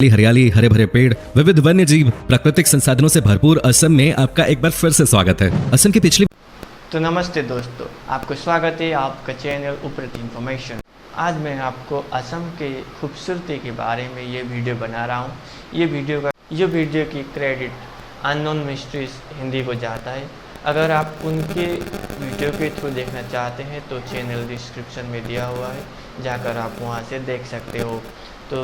हरियाली, हरे भरे पेड़, विविध वन्य जीव, प्राकृतिक संसाधनों से भरपूर असम में आपका एक बार फिर से स्वागत है। असम की पिछली तो नमस्ते दोस्तों, आपको स्वागत है आपका चैनल उपरती इन्फॉर्मेशन। आज मैं आपको असम के खूबसूरती के बारे में ये वीडियो बना रहा हूँ। ये वीडियो की क्रेडिट अननोन मिस्ट्रीज हिंदी को जाता है। अगर आप उनके वीडियो के थ्रू देखना चाहते हैं तो चैनल डिस्क्रिप्शन में दिया हुआ है, जाकर आप वहाँ से देख सकते हो। तो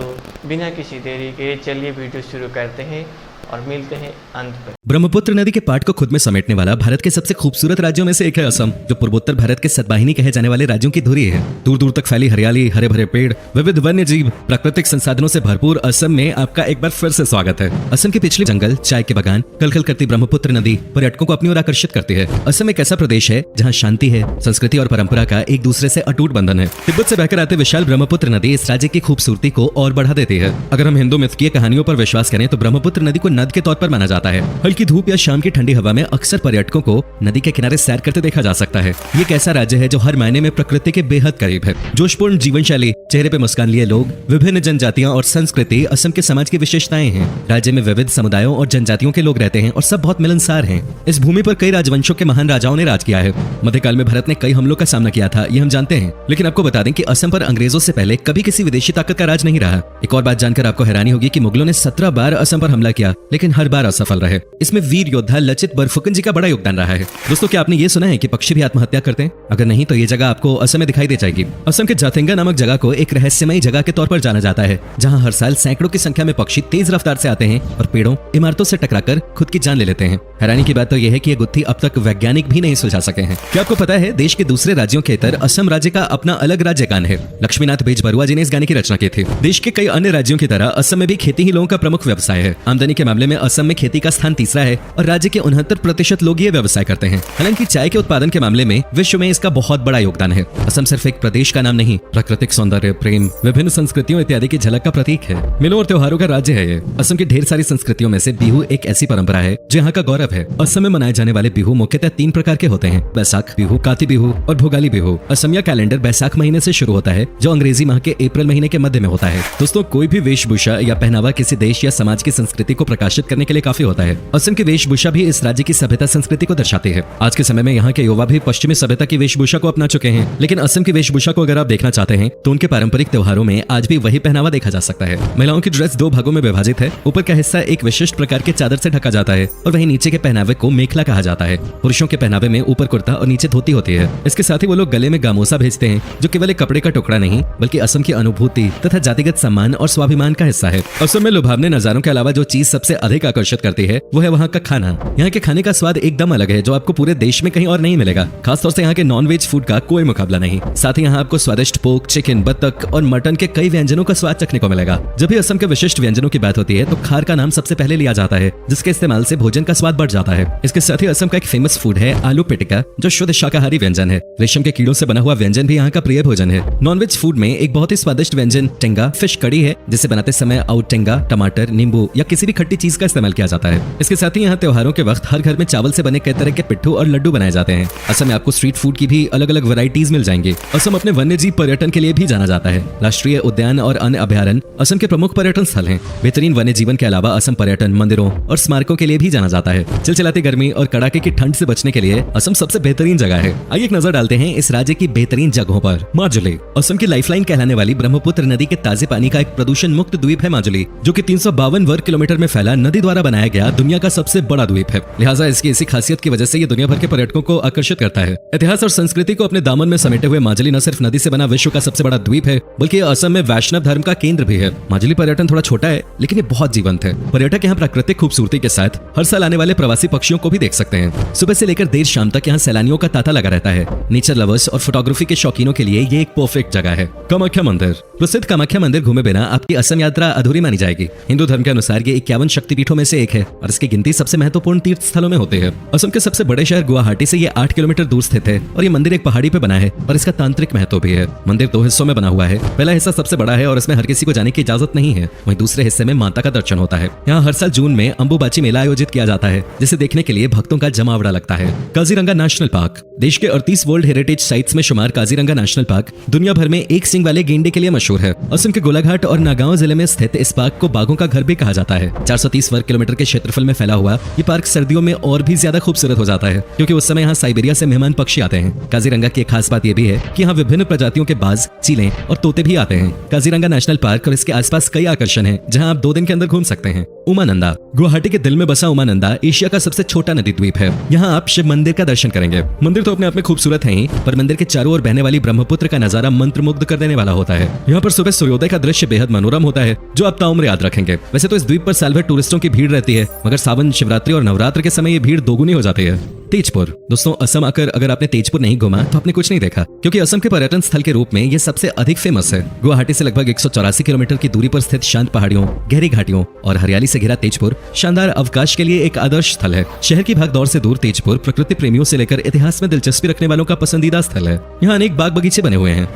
बिना किसी देरी के चलिए वीडियो शुरू करते हैं और मिलते हैं अंत पर। ब्रह्मपुत्र नदी के पाट को खुद में समेटने वाला भारत के सबसे खूबसूरत राज्यों में से एक है असम, जो पूर्वोत्तर भारत के सतवाहिनी कहे जाने वाले राज्यों की धुरी है। दूर दूर तक फैली हरियाली, हरे भरे पेड़, विविध वन्य जीव, प्राकृतिक संसाधनों से भरपूर असम में आपका एक बार फिर से स्वागत है। असम के पिछले जंगल, चाय के बागान, कलकल करती ब्रह्मपुत्र नदी पर्यटकों को अपनी ओर आकर्षित करती है। असम एक ऐसा प्रदेश है जहाँ शांति है, संस्कृति और परंपरा का एक दूसरे से अटूट बंधन है। तिब्बत से बहकर आते विशाल ब्रह्मपुत्र नदी इस राज्य की खूबसूरती को और बढ़ा देती है। अगर हम हिंदू मिथ की कहानियों पर विश्वास करें तो ब्रह्मपुत्र नदी को नद के तौर पर माना जाता है। हल्की धूप या शाम की ठंडी हवा में अक्सर पर्यटकों को नदी के किनारे सैर करते देखा जा सकता है। ये एक ऐसा राज्य है जो हर मायने में प्रकृति के बेहद करीब है। जोशपूर्ण जीवन शैली, चेहरे पे मुस्कान लिए लोग, विभिन्न जनजातियां और संस्कृति असम के समाज की विशेषताएं हैं। राज्य में विविध समुदायों और जनजातियों के लोग रहते हैं और सब बहुत मिलनसार हैं। इस भूमि पर कई राजवंशों के महान राजाओं ने राज किया है। मध्यकाल में भारत ने कई हमलों का सामना किया था, ये हम जानते हैं। लेकिन आपको बता दें कि असम पर अंग्रेजों से पहले कभी किसी विदेशी ताकत का राज नहीं रहा। एक और बात जानकर आपको हैरानी होगी कि मुगलों ने 17 बार असम पर हमला किया, लेकिन हर बार असफल रहे। इसमें वीर योद्धा लचित बरफुकन जी का बड़ा योगदान रहा है। दोस्तों, क्या आपने ये सुना है कि पक्षी भी आत्महत्या करते हैं? अगर नहीं तो ये जगह आपको असम में दिखाई दे जाएगी। असम के जाथेंगा नामक जगह को एक रहस्यमयी जगह के तौर पर जाना जाता है, जहां हर साल सैकड़ों की संख्या में पक्षी तेज रफ्तार से आते हैं और पेड़ों, इमारतों से टकराकर खुद की जान ले लेते हैं। हैरानी की बात तो यह है कि ये गुत्थी अब तक वैज्ञानिक भी नहीं सुलझा सके हैं। क्या आपको पता है देश के दूसरे राज्यों के इतर असम राज्य का अपना अलग राज्य गान है? लक्ष्मीनाथ बेजबरुआ जी ने इस गाने की रचना की थी। देश के कई अन्य राज्यों की तरह असम में भी खेती ही लोगों का प्रमुख व्यवसाय है। आमदनी के मामले में असम में खेती का स्थान तीसरा है और राज्य के 69% लोग ये व्यवसाय करते हैं। हालांकि चाय के उत्पादन के मामले में विश्व में इसका बहुत बड़ा योगदान है। असम सिर्फ एक प्रदेश का नाम नहीं, प्राकृतिक सौंदर्य, प्रेम, विभिन्न संस्कृतियों इत्यादि की झलक का प्रतीक है। मेलों और त्योहारों का राज्य है ये। असम की ढेर सारी संस्कृतियों में से बिहू एक ऐसी परंपरा है जो यहाँ का गौरव है। असम में मनाए जाने वाले बिहू मुख्यतः 3 प्रकार के होते हैं: बैसाख बिहू, काती बिहू और भोगाली बिहू। असमिया कैलेंडर बैसाख महीने से शुरू होता है, जो अंग्रेजी माह के अप्रैल महीने के मध्य में होता है। दोस्तों, कोई भी वेशभूषा या पहनावा किसी देश या समाज की संस्कृति को प्रकाशित करने के लिए काफी होता है। असम की वेशभूषा भी इस राज्य की सभ्यता संस्कृति को दर्शाती है। आज के समय में यहाँ के युवा भी पश्चिमी सभ्यता की वेशभूषा को अपना चुके हैं, लेकिन असम की वेशभूषा को अगर आप देखना चाहते हैं तो उनके पारंपरिक त्योहारों में आज भी वही पहनावा देखा जा सकता है। महिलाओं की ड्रेस 2 भागों में विभाजित है। ऊपर का हिस्सा एक विशिष्ट प्रकार के चादर से ढका जाता है और वहीं नीचे के पहनावे को मेखला कहा जाता है। पुरुषों के पहनावे में ऊपर कुर्ता और नीचे धोती होती है। इसके साथ ही वो लोग गले में गामोसा भेजते हैं, जो केवल एक कपड़े का टुकड़ा नहीं बल्कि असम की अनुभूति तथा जातिगत सम्मान और स्वाभिमान का हिस्सा है। असम में लुभावने नजारों के अलावा जो चीज सबसे अधिक आकर्षित करती है वो है वहाँ का खाना। यहाँ के खाने का स्वाद एकदम अलग है, जो आपको पूरे देश में कहीं और नहीं मिलेगा। खासतौर से यहाँ के नॉन-वेज फूड का कोई मुकाबला नहीं। साथ ही यहाँ आपको स्वादिष्ट पोर्क, चिकन, बत्तख और मटन के कई व्यंजनों का स्वाद चखने को मिलेगा। जब भी असम के विशिष्ट व्यंजनों की बात होती है तो खार का नाम सबसे पहले लिया जाता है, जिसके इस्तेमाल से भोजन का स्वाद बढ़ जाता है। इसके साथ ही असम का एक फेमस फूड है आलू पिटिका, जो शुद्ध शाकाहारी व्यंजन है। रेशम के कीड़ों से बना हुआ व्यंजन भी यहाँ का प्रिय भोजन है। नॉनवेज फूड में एक बहुत ही स्वादिष्ट व्यंजन टेंगा फिश कड़ी है, जिसे बनाते समय आउट टेंगा, टमाटर, नींबू या किसी भी खट्टी चीज का इस्तेमाल किया जाता है। इसके साथ ही यहाँ त्योहारों के वक्त हर घर में चावल से बने कई तरह के पिट्ठू और लड्डू बनाए जाते हैं। असम में आपको स्ट्रीट फूड की भी अलग अलग वैरायटीज मिल जाएंगी। असम अपने वन्यजीव पर्यटन के लिए भी जाना जाता है। राष्ट्रीय उद्यान और अन्य अभयारण्य असम के प्रमुख पर्यटन स्थल हैं। बेहतरीन वन्य जीवन के अलावा असम पर्यटन, मंदिरों और स्मारकों के लिए भी जाना जाता है। चिलचिलाती गर्मी और कड़ाके की ठंड से बचने के लिए असम सबसे बेहतरीन जगह है। आइए एक नजर डालते हैं इस राज्य की बेहतरीन जगहों पर। माजुली, असम की लाइफलाइन कहलाने वाली ब्रह्मपुत्र नदी के ताजे पानी का एक प्रदूषण मुक्त द्वीप है माजुली, जो कि 352 वर्ग किलोमीटर में फैला नदी द्वारा बनाया गया दुनिया का सबसे बड़ा द्वीप है। लिहाजा इसकी इसी खासियत की वजह से ये दुनिया भर के पर्यटकों को आकर्षित करता है। इतिहास और संस्कृति को अपने दामन में समेटे हुए माजुली न सिर्फ नदी से बना विश्व का सबसे बड़ा द्वीप है, बल्कि असम में वैष्णव धर्म का केंद्र भी है। माजुली पर्यटन थोड़ा छोटा है, लेकिन ये बहुत जीवंत है। पर्यटक यहाँ प्राकृतिक खूबसूरती के साथ हर साल आने वाले प्रवासी पक्षियों को भी देख सकते हैं। सुबह से लेकर देर शाम तक यहाँ सैलानियों का तांता लगा रहता है। नेचर लवर्स और फोटोग्राफी के शौकीनों के लिए ये एक परफेक्ट जगह है। कामाख्या मंदिर, प्रसिद्ध कामाख्या मंदिर घूमे बिना आपकी असम यात्रा अधूरी मानी जाएगी। हिंदू धर्म के अनुसार ये 51 शक्तिपीठों में से एक है और इसकी गिनती सबसे महत्वपूर्ण तीर्थ स्थलों में होती है। असम के सबसे बड़े शहर गुवाहाटी से ये 8 किलोमीटर दूर स्थित है और ये मंदिर एक पहाड़ी पे बना है और इसका तांत्रिक महत्व भी है। मंदिर 2 हिस्सों में बना हुआ है। पहला हिस्सा सबसे बड़ा है और इसमें हर किसी को जाने की इजाजत नहीं है। वहीं दूसरे हिस्से में माता का दर्शन होता है। यहाँ हर साल जून में अंबुबाची मेला आयोजित किया जाता है, जिसे देखने के लिए भक्तों का जमावड़ा लगता है। काजीरंगा नेशनल पार्क देश के 38 वर्ल्ड हेरिटेज साइट्स में शुमार काजीरंगा नेशनल पार्क दुनिया भर में एक सींग वाले गेंडे के लिए मशहूर है। असम के गोलाघाट और नागांव जिले में स्थित इस पार्क को बाघों का घर भी कहा जाता है। 430 वर्ग किलोमीटर के क्षेत्रफल में फैला हुआ ये पार्क सर्दियों में और भी ज्यादा खूबसूरत हो जाता है, क्योंकि उस समय यहाँ साइबेरिया से मेहमान पक्षी आते हैं। काजीरंगा की एक खास बात यह भी है कि यहाँ विभिन्न प्रजातियों के बाज, चीलें और तोते भी आते हैं। काजीरंगा नेशनल पार्क और इसके आसपास कई आकर्षण हैं, जहाँ आप 2 दिन के अंदर घूम सकते हैं। उमानंदा गुवाहाटी के दिल में बसा उमानंदा एशिया का सबसे छोटा नदी द्वीप है। यहाँ आप शिव मंदिर का दर्शन करेंगे। मंदिर तो अपने आप में खूबसूरत है ही, पर मंदिर के चारों ओर बहने वाली ब्रह्मपुत्र का नजारा मंत्रमुग्ध कर देने वाला होता है। यहाँ पर सुबह सूर्योदय का दृश्य बेहद मनोरम होता है, जो आप ताउम्र याद रखेंगे। वैसे तो इस द्वीप पर साल भर टूरिस्टों की भीड़ रहती है, मगर सावन, शिवरात्रि और नवरात्र के समय ये भीड़ दोगुनी हो जाती है। तेजपुर दोस्तों, असम आकर अगर आपने तेजपुर नहीं घूमा तो आपने कुछ नहीं देखा, क्योंकि असम के पर्यटन स्थल के रूप में ये सबसे अधिक फेमस है। गुवाहाटी से लगभग 184 किलोमीटर की दूरी पर स्थित शांत पहाड़ियों, गहरी घाटियों और हरियाली से घिरा तेजपुर शानदार अवकाश के लिए एक आदर्श स्थल है। शहर की भागदौड़ से दूर तेजपुर प्रकृति प्रेमियों से लेकर इतिहास में दिलचस्पी रखने वालों का पसंदीदा स्थल है। यहाँ अनेक बाग बगीचे बने हुए हैं।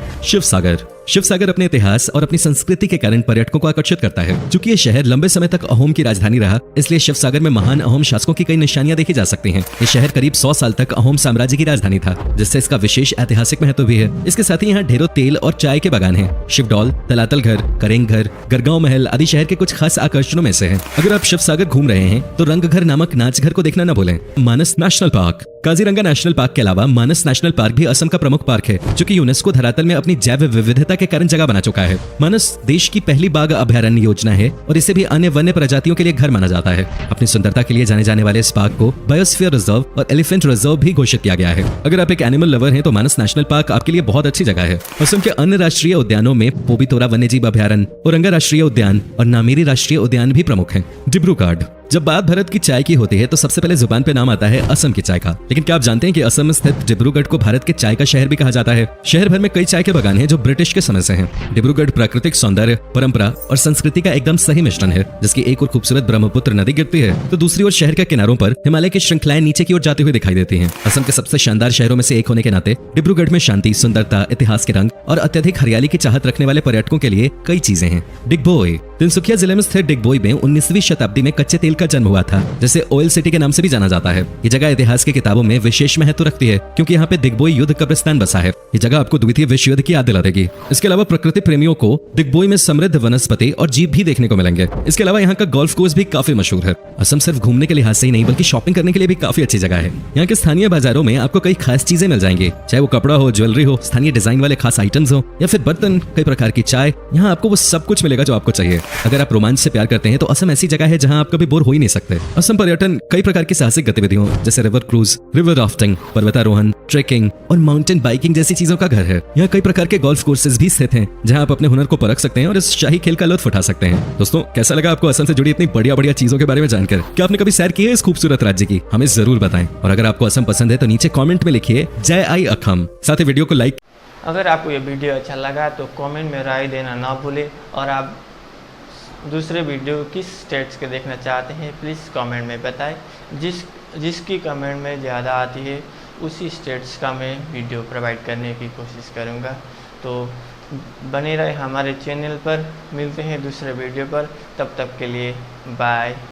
शिवसागर अपने इतिहास और अपनी संस्कृति के कारण पर्यटकों को आकर्षित करता है। चूंकि ये शहर लंबे समय तक अहोम की राजधानी रहा, इसलिए शिवसागर में महान अहोम शासकों की कई निशानियां देखी जा सकती हैं। ये शहर करीब 100 साल तक अहोम साम्राज्य की राजधानी था, जिससे इसका विशेष ऐतिहासिक महत्व भी है। इसके साथ ही यहाँ ढेरों तेल और चाय के बागान हैं। शिवडौल, तलातल घर, करेंग घर, गरगांव महल आदि शहर के कुछ खास आकर्षणों में से हैं। अगर आप शिवसागर घूम रहे हैं तो रंगघर नामक नाच घर को देखना न भूलें। Manas national park Kaziranga national park के अलावा मानस नेशनल पार्क भी असम का प्रमुख पार्क है, जो कि यूनेस्को धरातल में अपनी जैव विविधता के कारण जगह बना चुका है। मानस देश की पहली बाघ अभयारण्य योजना है और इसे भी अन्य वन्य प्रजातियों के लिए घर माना जाता है। अपनी सुंदरता के लिए जाने जाने वाले इस पार्क को बायोस्फीयर रिजर्व और एलिफेंट रिजर्व भी घोषित किया गया है। अगर आप एक एनिमल लवर हैं तो मानस नेशनल पार्क आपके लिए बहुत अच्छी जगह है। असम के अन्य राष्ट्रीय उद्यानों में पोबितोरा वन्यजीव अभयारण्य, औरंगा राष्ट्रीय उद्यान और नामेरी राष्ट्रीय उद्यान भी प्रमुख हैं। डिब्रूगढ़ जब बात भारत की चाय की होती है तो सबसे पहले जुबान पे नाम आता है असम की चाय का। लेकिन क्या आप जानते हैं कि असम में स्थित डिब्रूगढ़ को भारत के चाय का शहर भी कहा जाता है। शहर भर में कई चाय के बागान हैं जो ब्रिटिश के समय से हैं। डिब्रूगढ़ प्राकृतिक सौंदर्य, परंपरा और संस्कृति का एकदम सही मिश्रण है, जिसकी एक और खूबसूरत ब्रह्मपुत्र नदी गिरती है तो दूसरी ओर शहर के किनारों पर हिमालय की श्रृंखलाएं नीचे की ओर जाती हुई दिखाई देती हैं। असम के सबसे शानदार शहरों में से एक होने के नाते डिब्रूगढ़ में शांति, सुंदरता, इतिहास के रंग और अत्यधिक हरियाली की चाहत रखने वाले पर्यटकों के लिए कई चीजें हैं। डिगबोई तिनसुकिया जिले में स्थित डिगबोई में 19वीं शताब्दी में कच्चे तेल का जन्म हुआ था, जिसे ऑयल सिटी के नाम से भी जाना जाता है। ये जगह इतिहास की किताबों में विशेष महत्व रखती है, क्योंकि यहाँ पे डिगबोई युद्ध कब्रिस्तान बसा है। ये जगह आपको द्वितीय विश्व युद्ध की याद दिला देगी। इसके अलावा प्रकृति प्रेमियों को डिगबोई में समृद्ध वनस्पति और जीव भी देखने को मिलेंगे। इसके अलावा यहाँ का गोल्फ कोर्स भी काफी मशहूर है। असम सिर्फ घूमने के लिहाज से ही नहीं बल्कि शॉपिंग करने के लिए भी काफी अच्छी जगह है। यहाँ के स्थानीय बाजारों में आपको कई खास चीजें मिल जाएंगी, चाहे वो कपड़ा हो, ज्वेलरी हो, स्थानीय डिजाइन वाले खास आइटम्स हो या फिर बर्तन, कई प्रकार की चाय। यहाँ आपको वो सब कुछ मिलेगा जो आपको चाहिए। अगर आप रोमांच से प्यार करते हैं तो असम ऐसी जगह है जहाँ आप कभी बोर हो ही नहीं सकते। असम पर्यटन कई प्रकार की साहसिक गतिविधियों जैसे रिवर क्रूज, रिवर राफ्टिंग, पर्वतारोहण, ट्रेकिंग और माउंटेन बाइकिंग जैसी चीजों का घर है। यहाँ कई प्रकार के गोल्फ कोर्सेज भी स्थित हैं, जहाँ आप अपने हुनर को परख सकते हैं और इस शाही खेल का लुत्फ उठा सकते हैं। दोस्तों, कैसा लगा आपको असम से जुड़ी इतनी बढ़िया चीजों के बारे में जानकर? क्या आपने कभी सैर की है इस खूबसूरत राज्य की? हमें जरूर बताएं। और अगर आपको असम पसंद है तो नीचे कमेंट में लिखिए जय आई अखम। साथ ही वीडियो को लाइक। अगर आपको ये वीडियो अच्छा लगा तो कमेंट में राय देना ना भूलें, और आप दूसरे वीडियो किस स्टेट्स के देखना चाहते हैं प्लीज़ कमेंट में बताएं। जिसकी कमेंट में ज़्यादा आती है उसी स्टेट्स का मैं वीडियो प्रोवाइड करने की कोशिश करूँगा। तो बने रहे हमारे चैनल पर। मिलते हैं दूसरे वीडियो पर, तब तक के लिए बाय।